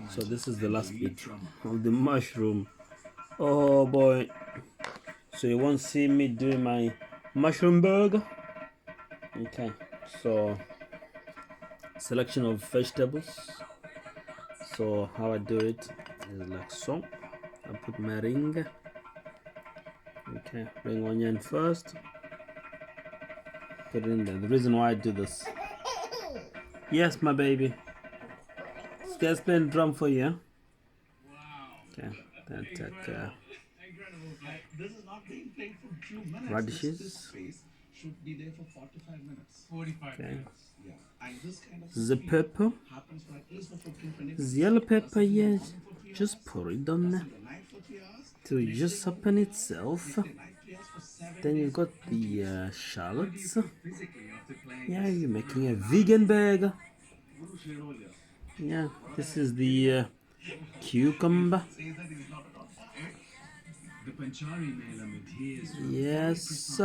So this is the last bit of the mushroom. Oh boy. So you won't see me doing my mushroom burger. Okay, so selection of vegetables. So how I do it is like so. I put my ring. Okay, ring onion first. Put it in there. The reason why I do this. Yes, my baby. Let's play drum for you. Okay, then take radishes. Okay. The pepper. The yellow pepper, yes. Just pour it on there to just soften itself. Then you got the shallots. Yeah, you're making a vegan burger. Yeah, this is the cucumber. Yes.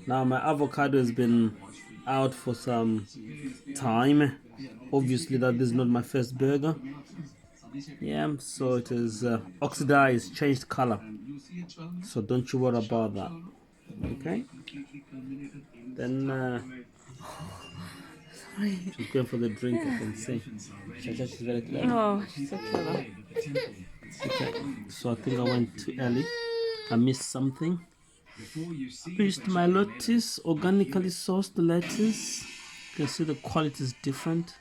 Now my avocado has been out for some time. Obviously that is not my first burger. Yeah, so it is oxidized, changed color. So don't you worry about that. Okay. Then she's going for the drink, I can see. Chacha, she's very clever. Oh, she's so clever. Okay, so I think I went too early. I missed something. Pinched my lettuce, organically sourced lettuce. You can see the quality is different.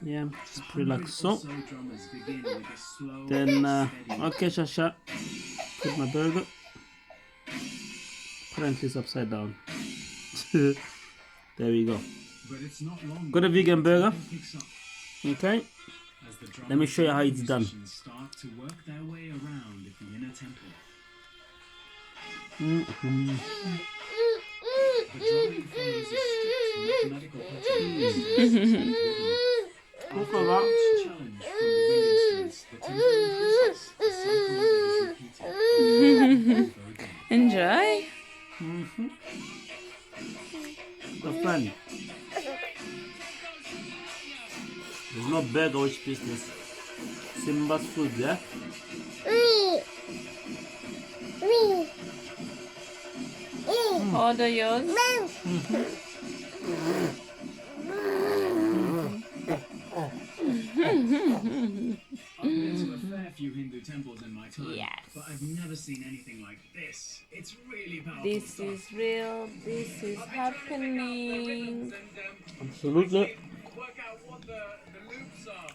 Yeah, just pretty like so. Then, okay, Shasha, put my burger. Apparently it's upside down. There we go. Got a vegan burger. Okay. Let me show you how it's done. Look at that. Enjoy. The fun. There's no burger which business. Simba's food, yeah? Order yours. Few Hindu temples in my time, Yes. but I've never seen anything like this. It's really powerful. This is real. This is happening. Absolutely. Work out what the loops are.